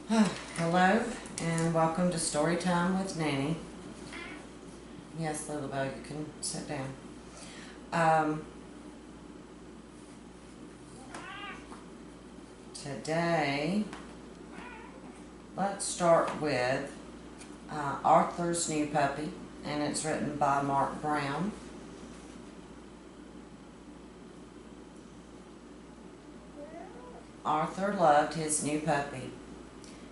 Hello and welcome to Storytime with Nanny. Yes, Lilibelle, you can sit down. Today, let's start with Arthur's New Puppy, and it's written by Mark Brown. Arthur loved his new puppy.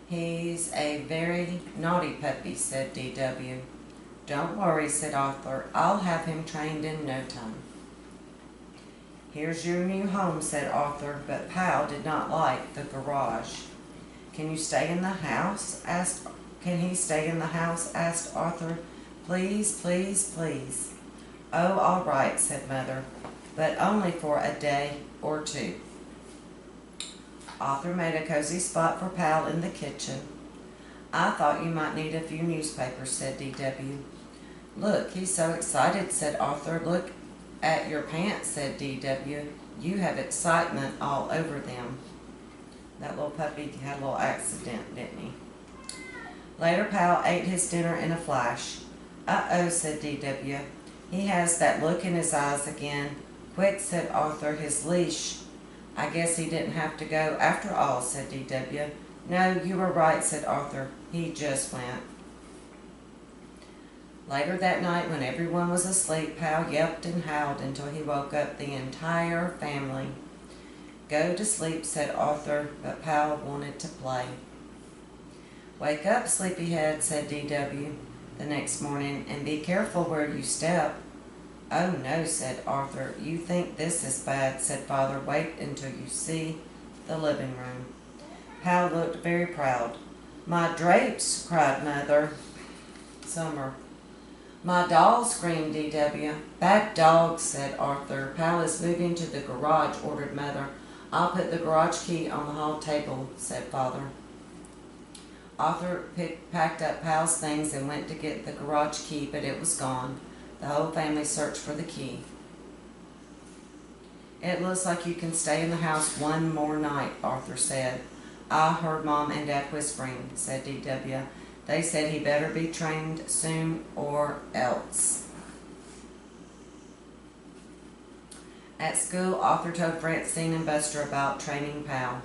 "He's a very naughty puppy," said D.W. "Don't worry," said Arthur. "I'll have him trained in no time." "Here's your new home," said Arthur, but Pal did not like the garage. Can he stay in the house?" asked Arthur. "Please, please, please." "Oh, all right," said Mother, "but only for a day or two." Arthur made a cozy spot for Pal in the kitchen. "I thought you might need a few newspapers," said D.W. "Look, he's so excited," said Arthur. "Look at your pants," said D.W. "You have excitement all over them." That little puppy had a little accident, didn't he? Later, Pal ate his dinner in a flash. "Uh-oh," said D.W. "He has that look in his eyes again." "Quick," said Arthur, "his leash." "I guess he didn't have to go after all," said D.W. "No, you were right," said Arthur. "He just went." Later that night, when everyone was asleep, Pal yelped and howled until he woke up the entire family. "Go to sleep," said Arthur, but Pal wanted to play. "Wake up, sleepyhead," said D.W. the next morning, "and be careful where you step." "Oh no," said Arthur. "You think this is bad," said Father. "Wait until you see the living room." Pal looked very proud. "My drapes!" cried Mother. Summer. "My doll!" screamed D.W. "Bad dog," said Arthur. "Pal is moving to the garage," ordered Mother. "I'll put the garage key on the hall table," said Father. Arthur packed up Pal's things and went to get the garage key, but it was gone. The whole family searched for the key. "It looks like you can stay in the house one more night," Arthur said. "I heard Mom and Dad whispering," said D.W. "They said he better be trained soon or else." At school, Arthur told Francine and Buster about training Pal.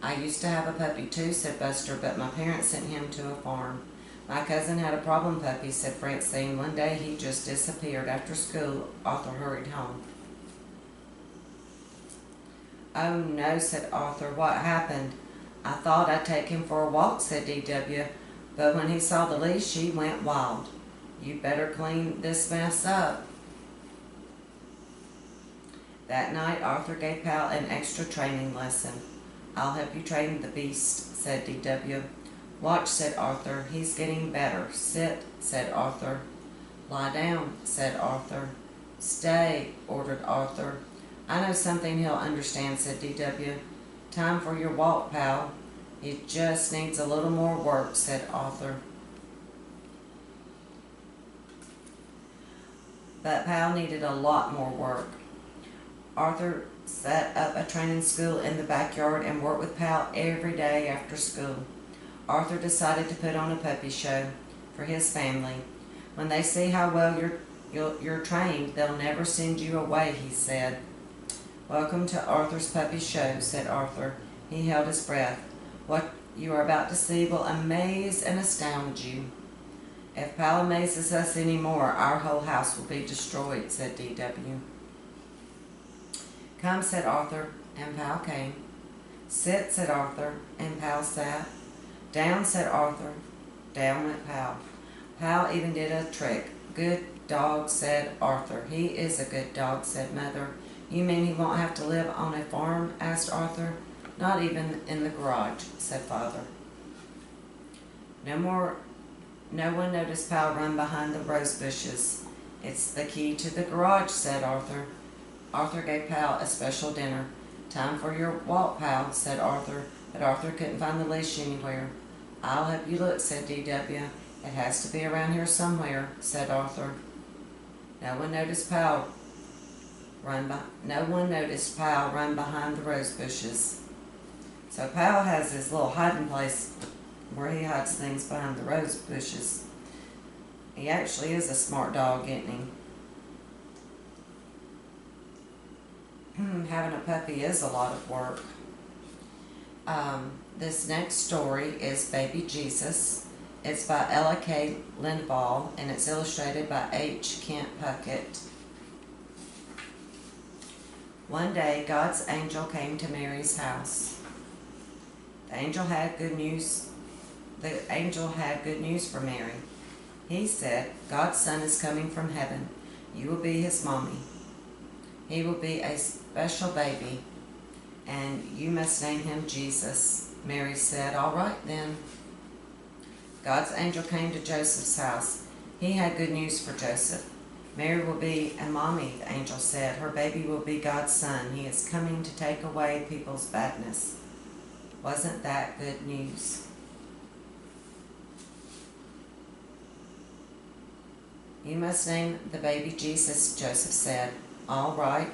"I used to have a puppy too," said Buster, "but my parents sent him to a farm." "My cousin had a problem puppy," said Francine. "One day he just disappeared. After school, Arthur hurried home." "Oh no," said Arthur. "What happened?" "I thought I'd take him for a walk," said D.W., "but when he saw the leash, he went wild." "You better clean this mess up." That night, Arthur gave Pal an extra training lesson. "I'll help you train the beast," said D.W. "Watch," said Arthur. "He's getting better." "Sit," said Arthur. "Lie down," said Arthur. "Stay," ordered Arthur. "I know something he'll understand," said D.W. "Time for your walk, Pal." "He just needs a little more work," said Arthur. But Pal needed a lot more work. Arthur set up a training school in the backyard and worked with Pal every day after school. Arthur decided to put on a puppy show for his family. "When they see how well you're trained, they'll never send you away," he said. "Welcome to Arthur's Puppy Show," said Arthur. He held his breath. "What you are about to see will amaze and astound you." "If Pal amazes us any more, our whole house will be destroyed," said D.W. "Come," said Arthur, and Pal came. "Sit," said Arthur, and Pal sat. "Down," said Arthur. Down went Pal. Pal even did a trick. "Good dog," said Arthur. "He is a good dog," said Mother. "You mean he won't have to live on a farm?" asked Arthur. "Not even in the garage," said Father. No one noticed Pal run behind the rose bushes. "It's the key to the garage," said Arthur. Arthur gave Pal a special dinner. "Time for your walk, Pal," said Arthur, but Arthur couldn't find the leash anywhere. "I'll help you look," said D.W. "It has to be around here somewhere," said Arthur. No one noticed Pal run behind the rose bushes. So Pal has his little hiding place where he hides things behind the rose bushes. He actually is a smart dog, isn't he? Having a puppy is a lot of work. This next story is Baby Jesus. It's by Ella K. Lindvall, and it's illustrated by H. Kent Puckett. One day, God's angel came to Mary's house. The angel had good news for Mary. He said, God's son is coming from heaven. You will be his mommy. He will be a special baby, and you must name him Jesus. Mary said, all right then. God's angel came to Joseph's house. He had good news for Joseph. Mary will be a mommy, the angel said. Her baby will be God's son. He is coming to take away people's badness. Wasn't that good news? You must name the baby Jesus, Joseph said. All right.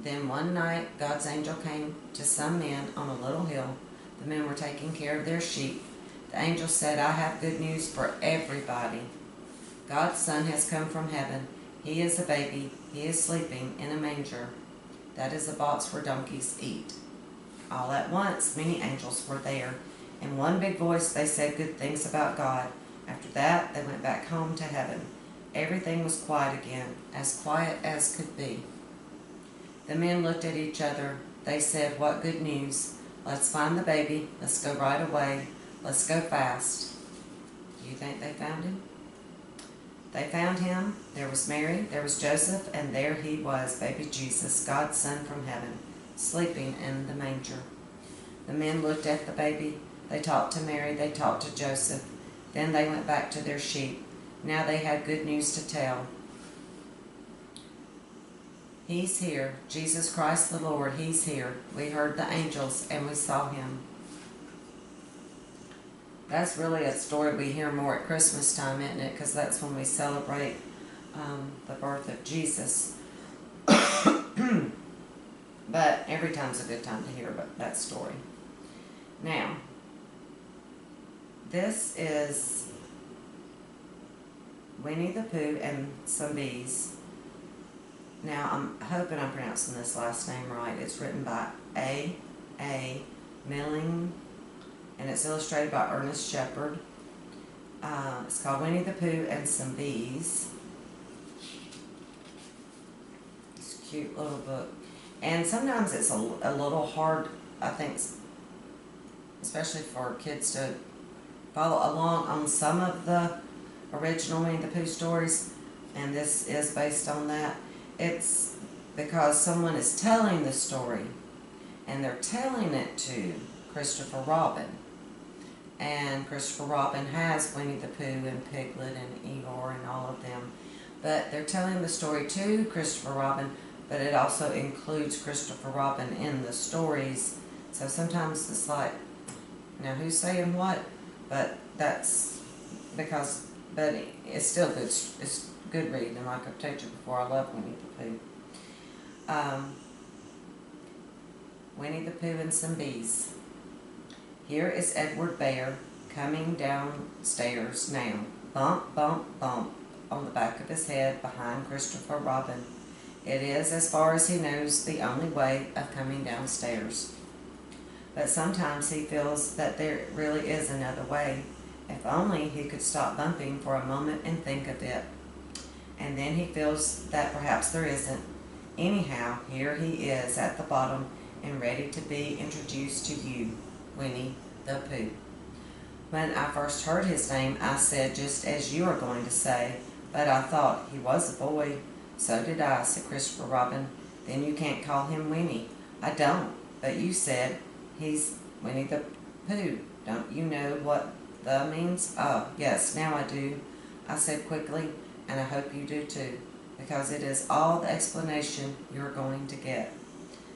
Then one night, God's angel came to some men on a little hill. The men were taking care of their sheep. The angel said, I have good news for everybody. God's son has come from heaven. He is a baby. He is sleeping in a manger. That is a box where donkeys eat. All at once, many angels were there. In one big voice, they said good things about God. After that, they went back home to heaven. Everything was quiet again, as quiet as could be. The men looked at each other. They said, what good news. Let's find the baby. Let's go right away. Let's go fast. Do you think they found him? They found him. There was Mary, there was Joseph, and there he was, baby Jesus, God's son from heaven, sleeping in the manger. The men looked at the baby. They talked to Mary. They talked to Joseph. Then they went back to their sheep. Now they had good news to tell. He's here. Jesus Christ the Lord, he's here. We heard the angels and we saw him. That's really a story we hear more at Christmas time, isn't it? Because that's when we celebrate the birth of Jesus. But every time's a good time to hear about that story. Now, this is Winnie the Pooh and Some Bees. Now, I'm hoping I'm pronouncing this last name right. It's written by A. Milling, and it's illustrated by Ernest Shepard. It's called Winnie the Pooh and Some Bees. It's a cute little book. And sometimes it's a little hard, I think, especially for kids to follow along on some of the original Winnie the Pooh stories, and this is based on that. It's because someone is telling the story, and they're telling it to Christopher Robin. And Christopher Robin has Winnie the Pooh and Piglet and Eeyore and all of them. But they're telling the story to Christopher Robin, but it also includes Christopher Robin in the stories. So sometimes it's like, now who's saying what? But that's because, but it's still good. It's good reading. Like I've told you before, I love Winnie the Pooh. Winnie the Pooh and Some Bees. Here is Edward Bear coming downstairs now. Bump, bump, bump on the back of his head behind Christopher Robin. It is, as far as he knows, the only way of coming downstairs. But sometimes he feels that there really is another way. If only he could stop bumping for a moment and think of it. And then he feels that perhaps there isn't. Anyhow, here he is at the bottom and ready to be introduced to you, Winnie the Pooh. When I first heard his name, I said just as you are going to say, but I thought he was a boy. So did I, said Christopher Robin. Then you can't call him Winnie. I don't, but you said he's Winnie the Pooh. Don't you know what the means? Oh, yes, now I do, I said quickly, and I hope you do too, because it is all the explanation you're going to get.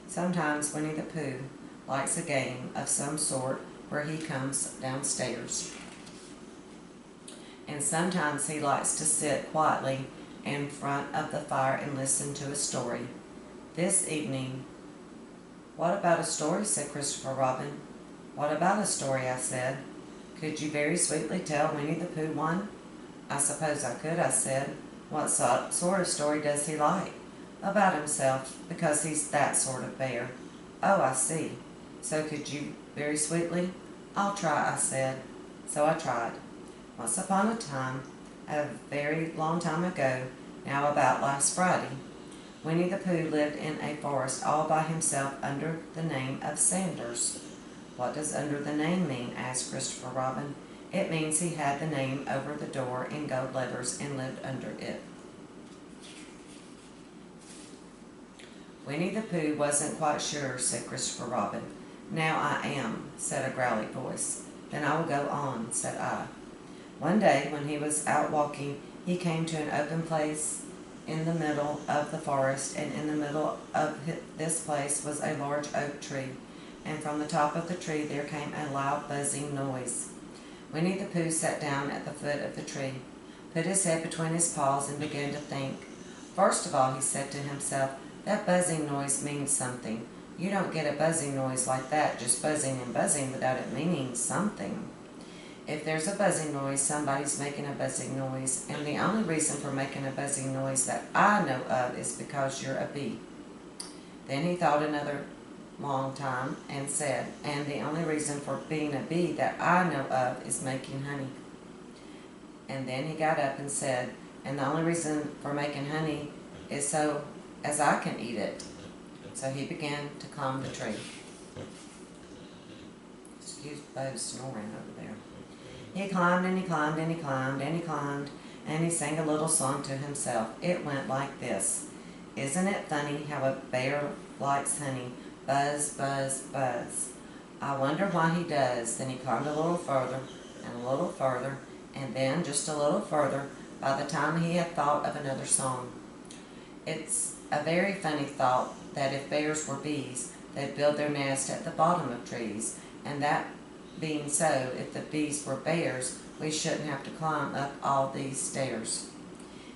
Sometimes Winnie the Pooh likes a game of some sort where he comes downstairs. And sometimes he likes to sit quietly in front of the fire and listen to a story. This evening, what about a story, said Christopher Robin. What about a story, I said. Could you very sweetly tell Winnie the Pooh one? I suppose I could, I said. What sort of story does he like? About himself, because he's that sort of bear. Oh, I see. So could you very sweetly? I'll try, I said. So I tried. Once upon a time, a very long time ago, now about last Friday, Winnie the Pooh lived in a forest all by himself under the name of Sanders. What does under the name mean? Asked Christopher Robin. It means he had the name over the door in gold letters and lived under it. Winnie the Pooh wasn't quite sure, said Christopher Robin. Now I am, said a growly voice. Then I will go on, said I. One day, when he was out walking, he came to an open place in the middle of the forest, and in the middle of this place was a large oak tree, and from the top of the tree there came a loud buzzing noise. Winnie the Pooh sat down at the foot of the tree, put his head between his paws, and began to think. First of all, he said to himself, that buzzing noise means something. You don't get a buzzing noise like that, just buzzing and buzzing, without it meaning something. If there's a buzzing noise, somebody's making a buzzing noise, and the only reason for making a buzzing noise that I know of is because you're a bee. Then he thought another long time and said, and the only reason for being a bee that I know of is making honey. And then he got up and said, and the only reason for making honey is so as I can eat it. So he began to climb the tree. Excuse Bo snoring over there. He climbed and he climbed and he climbed and he climbed, and he sang a little song to himself. It went like this. Isn't it funny how a bear likes honey? Buzz, buzz, buzz. I wonder why he does. Then he climbed a little further and a little further, and then just a little further, by the time he had thought of another song. It's a very funny thought that if bears were bees, they'd build their nest at the bottom of trees, and that being so, if the bees were bears, we shouldn't have to climb up all these stairs.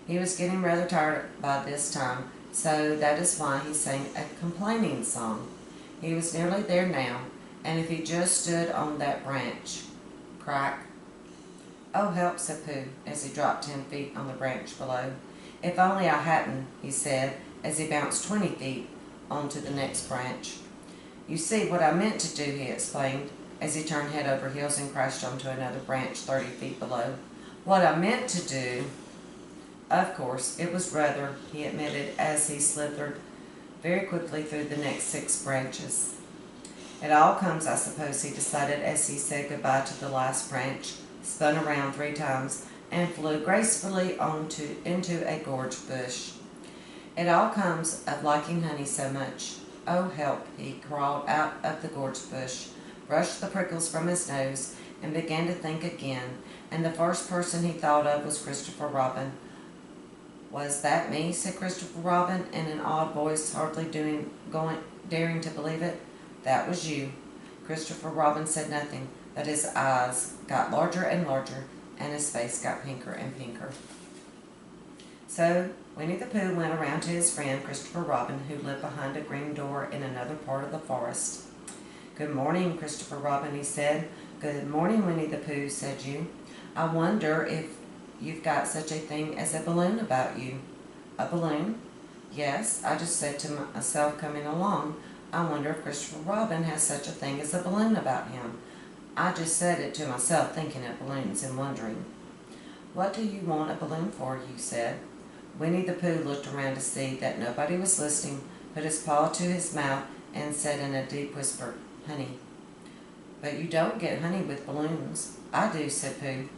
He was getting rather tired by this time, so that is why he sang a complaining song. He was nearly there now, and if he just stood on that branch, crack. Oh, help, said Pooh, as he dropped 10 feet on the branch below. If only I hadn't, he said, as he bounced 20 feet onto the next branch. You see, what I meant to do, he explained, as he turned head over heels and crashed onto another branch 30 feet below. What I meant to do, of course, it was rudder, he admitted, as he slithered very quickly through the next 6 branches. It all comes, I suppose, he decided, as he said goodbye to the last branch, spun around 3 times, and flew gracefully into a gorge bush. It all comes of liking honey so much. Oh, help! He crawled out of the gorge bush, brushed the prickles from his nose, and began to think again, and the first person he thought of was Christopher Robin. Was that me? Said Christopher Robin in an odd voice, hardly daring to believe it. That was you. Christopher Robin said nothing, but his eyes got larger and larger, and his face got pinker and pinker. So Winnie the Pooh went around to his friend Christopher Robin, who lived behind a green door in another part of the forest. Good morning, Christopher Robin, he said. Good morning, Winnie the Pooh, said you. I wonder if you've got such a thing as a balloon about you. A balloon? Yes, I just said to myself coming along, I wonder if Christopher Robin has such a thing as a balloon about him. I just said it to myself, thinking of balloons and wondering. What do you want a balloon for, you said. Winnie the Pooh looked around to see that nobody was listening, put his paw to his mouth, and said in a deep whisper, honey. But you don't get honey with balloons. I do, said Pooh.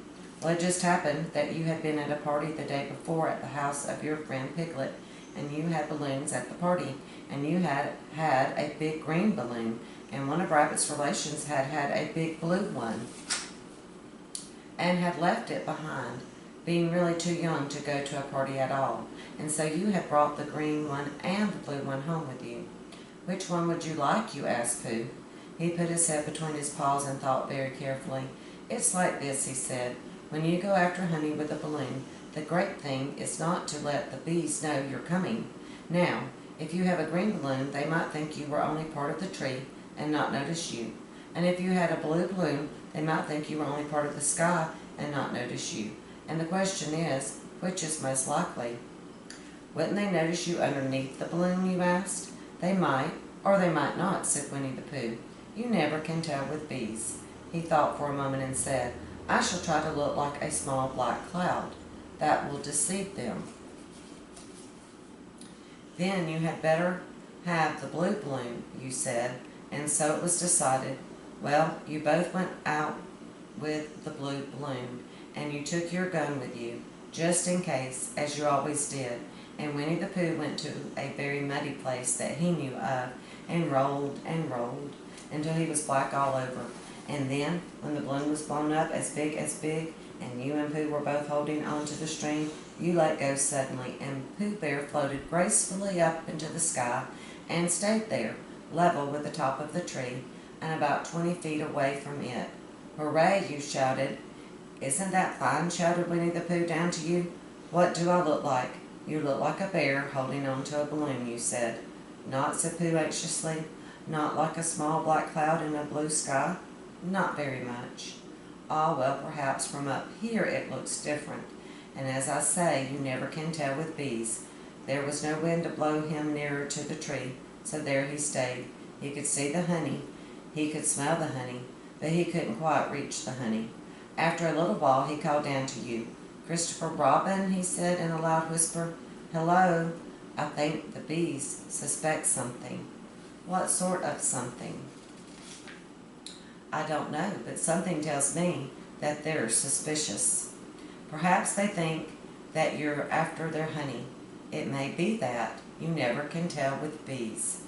Well, it just happened that you had been at a party the day before at the house of your friend Piglet, and you had balloons at the party, and you had a big green balloon, and one of Rabbit's relations had a big blue one, and had left it behind, being really too young to go to a party at all, and so you had brought the green one and the blue one home with you. Which one would you like, you asked Pooh. He put his head between his paws and thought very carefully. It's like this, he said. When you go after honey with a balloon, the great thing is not to let the bees know you're coming. Now, if you have a green balloon, they might think you were only part of the tree and not notice you. And if you had a blue balloon, They might think you were only part of the sky and not notice you. And the question is, which is most likely? Wouldn't they notice you underneath the balloon, you asked? They might, or they might not, said Winnie the Pooh. You never can tell with bees. He thought for a moment and said, I shall try to look like a small black cloud. That will deceive them. Then you had better have the blue balloon, you said, and so it was decided. Well, you both went out with the blue balloon, and you took your gun with you, just in case, as you always did. And Winnie the Pooh went to a very muddy place that he knew of, and rolled until he was black all over. And then, when the balloon was blown up as big, and you and Pooh were both holding on to the string, you let go suddenly, and Pooh Bear floated gracefully up into the sky and stayed there, level with the top of the tree, and about 20 feet away from it. Hooray, you shouted. Isn't that fine, shouted Winnie the Pooh down to you. What do I look like? You look like a bear holding on to a balloon, you said. Not, said Pooh anxiously. Not like a small black cloud in a blue sky? Not very much. Ah, well, perhaps from up here it looks different. And as I say, you never can tell with bees. There was no wind to blow him nearer to the tree, so there he stayed. He could see the honey. He could smell the honey, but he couldn't quite reach the honey. After a little while, he called down to you. Christopher Robin, he said in a loud whisper. Hello. I think the bees suspect something. What sort of something? I don't know, but something tells me that they're suspicious. Perhaps they think that you're after their honey. It may be that. You never can tell with bees.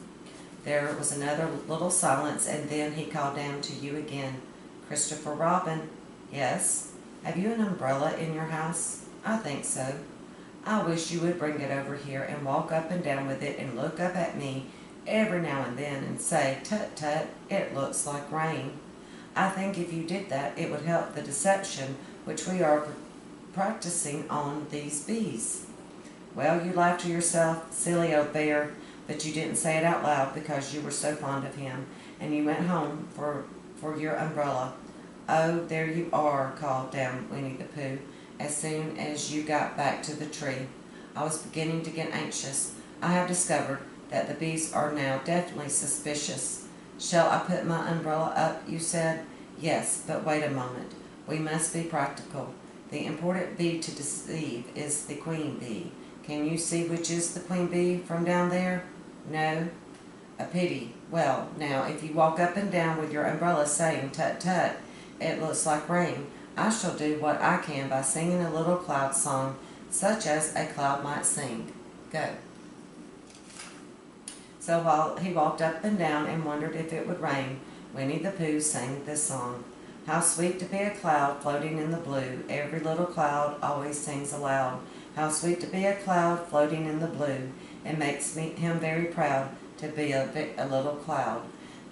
There was another little silence, and then he called down to you again. Christopher Robin. Yes? Have you an umbrella in your house? I think so. I wish you would bring it over here and walk up and down with it and look up at me every now and then and say, tut tut, it looks like rain. I think if you did that, it would help the deception which we are practicing on these bees. Well, you laughed to yourself, silly old bear, but you didn't say it out loud because you were so fond of him, and you went home for your umbrella. Oh, there you are, called down Winnie the Pooh, as soon as you got back to the tree. I was beginning to get anxious. I have discovered that the bees are now definitely suspicious. Shall I put my umbrella up, you said? Yes, but wait a moment. We must be practical. The important bee to deceive is the queen bee. Can you see which is the queen bee from down there? No? A pity. Well, now, if you walk up and down with your umbrella saying, tut tut, it looks like rain, I shall do what I can by singing a little cloud song, such as a cloud might sing. Go. So while he walked up and down and wondered if it would rain, Winnie the Pooh sang this song. How sweet to be a cloud floating in the blue. Every little cloud always sings aloud. How sweet to be a cloud floating in the blue. It makes him very proud to be a little cloud.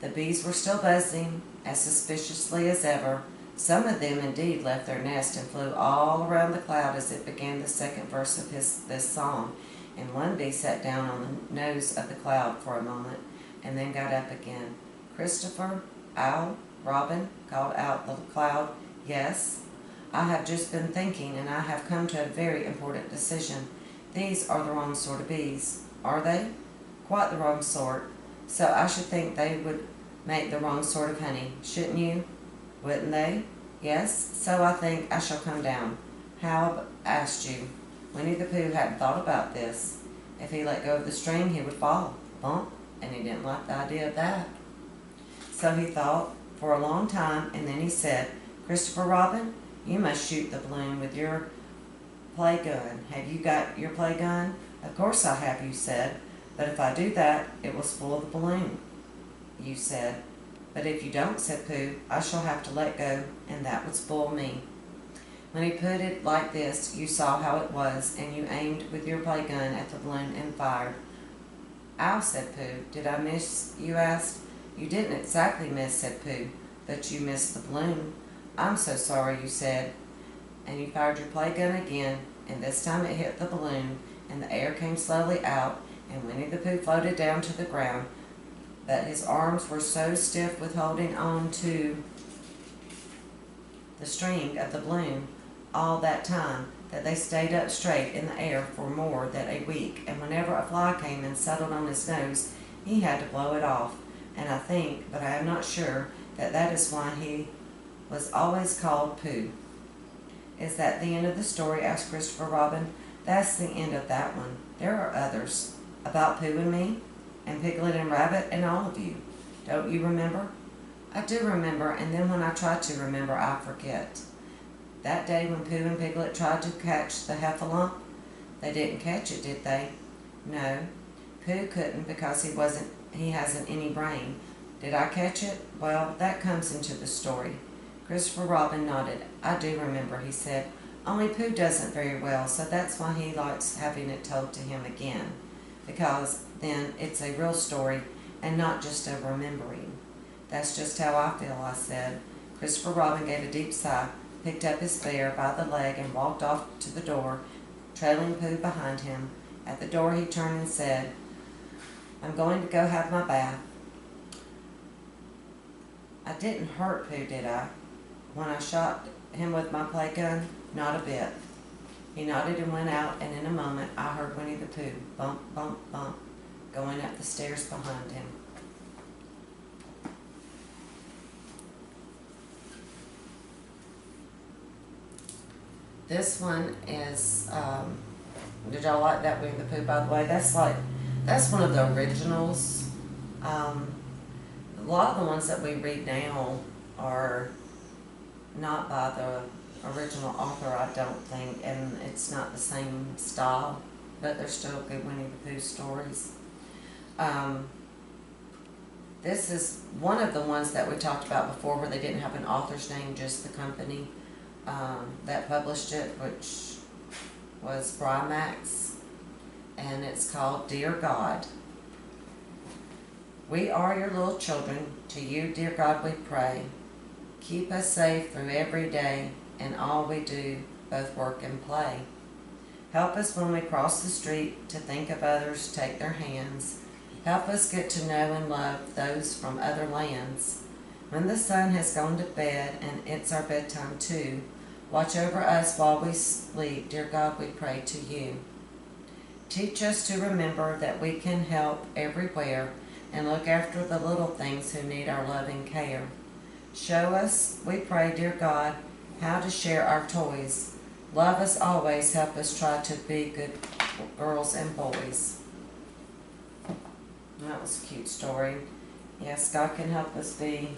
The bees were still buzzing as suspiciously as ever. Some of them indeed left their nest and flew all around the cloud as it began the second verse of this song. And one bee sat down on the nose of the cloud for a moment and then got up again. Christopher, Owl, Robin, called out the cloud. Yes, I have just been thinking, and I have come to a very important decision. These are the wrong sort of bees. Are they? Quite the wrong sort. So I should think they would make the wrong sort of honey, shouldn't you? Wouldn't they? Yes, so I think I shall come down. How asked you? Winnie the Pooh hadn't thought about this. If he let go of the string, he would fall. Bump, and he didn't like the idea of that. So he thought for a long time, and then he said, Christopher Robin, you must shoot the balloon with your play gun. Have you got your play gun? Of course I have, you said. But if I do that, it will spoil the balloon, you said. But if you don't, said Pooh, I shall have to let go, and that would spoil me. When he put it like this, you saw how it was, and you aimed with your play gun at the balloon and fired. Ow, said Pooh. Did I miss, you asked? You didn't exactly miss, said Pooh, but you missed the balloon. I'm so sorry, you said. And you fired your play gun again, and this time it hit the balloon, and the air came slowly out, and Winnie the Pooh floated down to the ground, but his arms were so stiff with holding on to the string of the balloon all that time that they stayed up straight in the air for more than a week, and whenever a fly came and settled on his nose, he had to blow it off. And I think, but I am not sure, that that is why he was always called Pooh. Is that the end of the story? Asked Christopher Robin. That's the end of that one. There are others. About Pooh and me, and Piglet and Rabbit, and all of you. Don't you remember? I do remember, and then when I try to remember, I forget. That day when Pooh and Piglet tried to catch the heffalump, they didn't catch it, did they? No. Pooh couldn't because he hasn't any brain. Did I catch it? Well, that comes into the story. Christopher Robin nodded. I do remember, he said. Only Pooh doesn't very well, so that's why he likes having it told to him again. Because then it's a real story and not just a remembering. That's just how I feel, I said. Christopher Robin gave a deep sigh, picked up his bear by the leg, and walked off to the door, trailing Pooh behind him. At the door he turned and said, I'm going to go have my bath. I didn't hurt Pooh, did I? When I shot him with my play gun? Not a bit. He nodded and went out, and in a moment I heard Winnie the Pooh, bump, bump, bump, going up the stairs behind him. This one is, did y'all like that Winnie the Pooh, by the way? That's one of the originals. A lot of the ones that we read now are not by the original author, I don't think, and it's not the same style, but they're still good Winnie the Pooh stories. This is one of the ones that we talked about before where they didn't have an author's name, just the company that published it, which was Brymax, and it's called Dear God. We are your little children. To you, dear God, we pray. Keep us safe through every day and all we do, both work and play. Help us when we cross the street to think of others, take their hands. Help us get to know and love those from other lands. When the sun has gone to bed and it's our bedtime too, watch over us while we sleep, dear God, we pray to you. Teach us to remember that we can help everywhere and look after the little things who need our loving care. Show us, we pray, dear God, how to share our toys. Love us always, help us try to be good girls and boys. And that was a cute story. Yes, God can help us be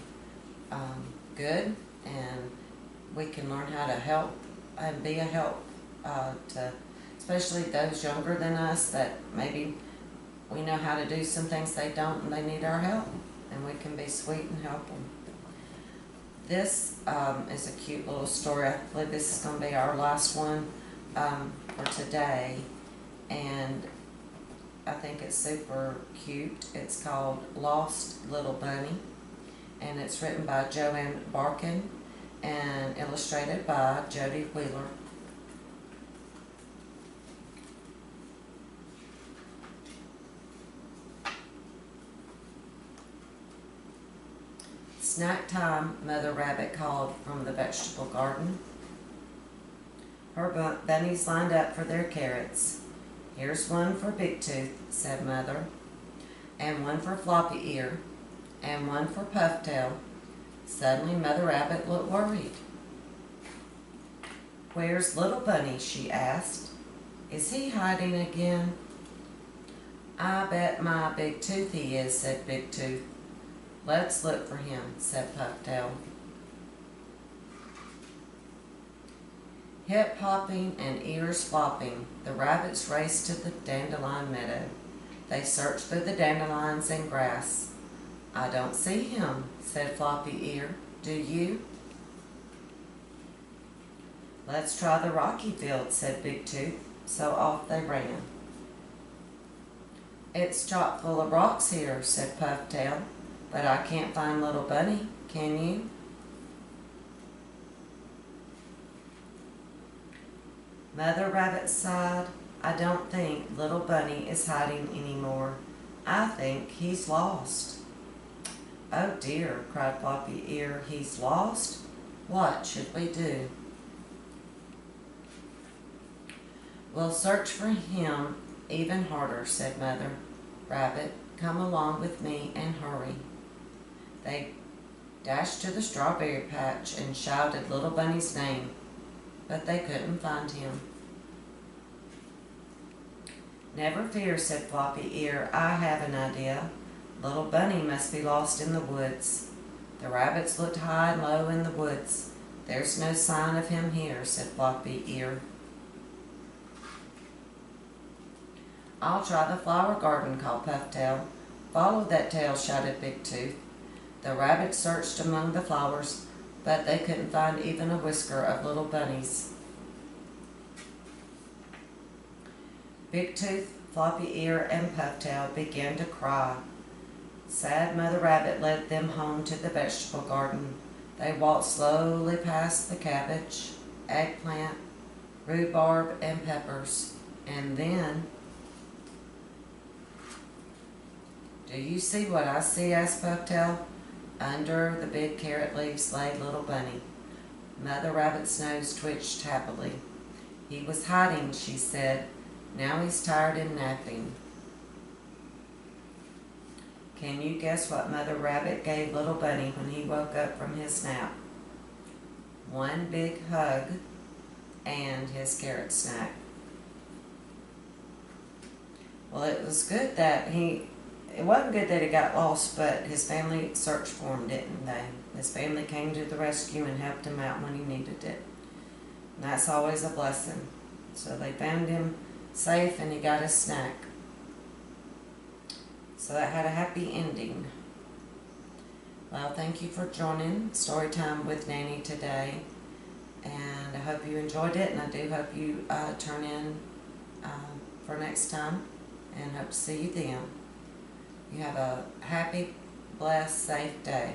good, and we can learn how to help and be a help to especially those younger than us that maybe we know how to do some things they don't and they need our help, and we can be sweet and help them. This is a cute little story. I believe this is going to be our last one for today, and I think it's super cute. It's called Lost Little Bunny, and it's written by Joanne Barkin and illustrated by Jody Wheeler. Snack time, Mother Rabbit called from the vegetable garden. Her bunnies lined up for their carrots. Here's one for Big Tooth, said Mother, and one for Floppy Ear, and one for Pufftail. Suddenly Mother Rabbit looked worried. Where's Little Bunny? She asked. Is he hiding again? I bet my Big Tooth he is, said Big Tooth. Let's look for him, said Pufftail. Hip hopping and ears flopping, the rabbits raced to the dandelion meadow. They searched through the dandelions and grass. I don't see him, said Floppy Ear. Do you? Let's try the rocky field, said Big Tooth. So off they ran. It's chock full of rocks here, said Pufftail. But I can't find Little Bunny, can you? Mother Rabbit sighed. I don't think Little Bunny is hiding anymore. I think he's lost. Oh dear, cried Floppy Ear. He's lost? What should we do? We'll search for him even harder, said Mother Rabbit. Come along with me and hurry. They dashed to the strawberry patch and shouted Little Bunny's name, but they couldn't find him. Never fear, said Floppy Ear. I have an idea. Little Bunny must be lost in the woods. The rabbits looked high and low in the woods. There's no sign of him here, said Floppy Ear. I'll try the flower garden, called Pufftail. Follow that tail, shouted Big Tooth. The rabbits searched among the flowers, but they couldn't find even a whisker of Little Bunny's. Big Tooth, Floppy Ear, and Pufftail began to cry. Sad Mother Rabbit led them home to the vegetable garden. They walked slowly past the cabbage, eggplant, rhubarb, and peppers, and then... Do you see what I see? Asked Pufftail. Under the big carrot leaves lay Little Bunny. Mother Rabbit's nose twitched happily. He was hiding, she said. Now he's tired and napping. Can you guess what Mother Rabbit gave Little Bunny when he woke up from his nap? One big hug and his carrot snack. Well, it wasn't good that he got lost, but his family searched for him, didn't they? His family came to the rescue and helped him out when he needed it. And that's always a blessing. So they found him safe and he got his snack. So that had a happy ending. Well, thank you for joining Storytime with Nanny today. And I hope you enjoyed it, and I do hope you turn in for next time, and hope to see you then. You have a happy, blessed, safe day.